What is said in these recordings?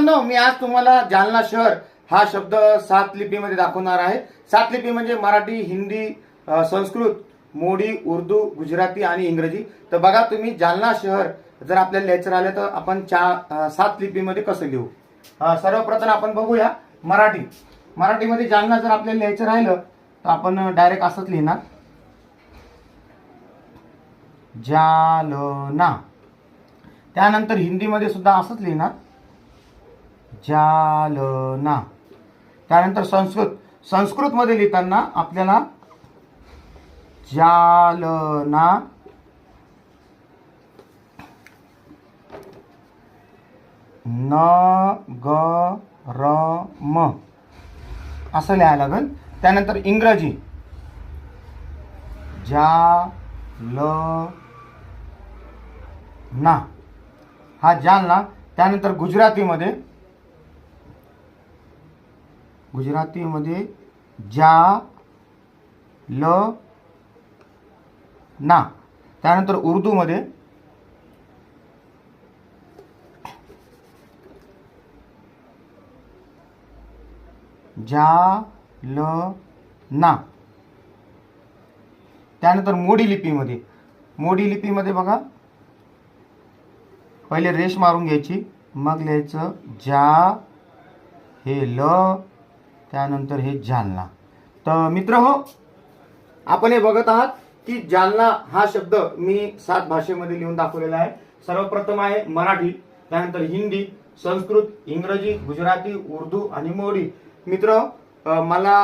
मित्रांनो, मी आज तुम्हाला जालना शहर हा शब्द 7 लिपीमध्ये दाखवणार आहे। 7 लिपी म्हणजे मराठी, हिंदी, संस्कृत, मोडी, उर्दू, गुजराती आणि इंग्रजी। तर बघा तुम्ही, जालना शहर जर आपल्याला लिहायचं राहिलं तर आपण 7 लिपीमध्ये कसं लिहू। सर्वप्रथम आपण बघूया मराठी। मराठीमध्ये जालना जर आपल्याला लिहायचं राहिलं तर आपण डायरेक्ट असंच लिहिणार, जालना। त्यानंतर हिंदीमध्ये सुद्धा असंच लिहिणार, जालना। त्यानंतर संस्कृतमध्ये लिहिताना आपल्याला जालना, नगरम असं लिहायला लागेल। त्यानंतर इंग्रजी जालना, हा जालना। त्यानंतर गुजरातीमध्ये जालना। त्यानंतर उर्दूमध्ये जालना। त्यानंतर मोडी लिपीमध्ये बघा, पहिले रेष मारून घ्यायची, मग लिहायचं जा, हे ल, त्यानंतर हे जालना। तर मित्र हो, आपण हे बघत आहात की जालना हा शब्द मी 7 भाषेमध्ये लिहून दाखवलेला आहे। सर्वप्रथम आहे मराठी, त्यानंतर हिंदी, संस्कृत, इंग्रजी, गुजराती, उर्दू आणि मोडी। मित्र, मला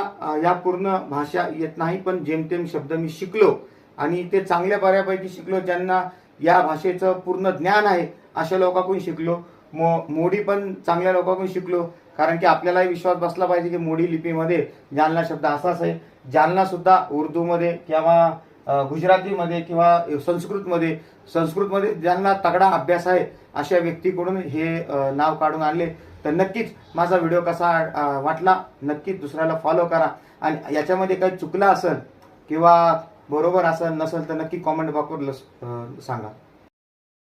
या पूर्ण भाषा येत नाही, पण जेमतेम शब्द मी शिकलो आणि ते चांगल्या बऱ्यापैकी शिकलो। ज्यांना या भाषेचं पूर्ण ज्ञान आहे अशा लोकांकडून शिकलो। मोडी पण चांगल्या लोकांकडून शिकलो, कारण की आपल्यालाही विश्वास बसला पाहिजे की मोडी लिपीमध्ये जालना शब्द असाच आहे। जालना सुद्धा उर्दूमध्ये किंवा गुजरातीमध्ये किंवा संस्कृतमध्ये ज्यांना तगडा अभ्यास आहे अशा व्यक्तीकडून हे नाव काढून आणले। तर नक्कीच माझा व्हिडिओ कसा वाटला नक्कीच दुसऱ्याला फॉलो करा, आणि याच्यामध्ये काही चुकलं असेल किंवा बरोबर असेल नसेल तर नक्की कॉमेंट बॉक्सवर सांगा।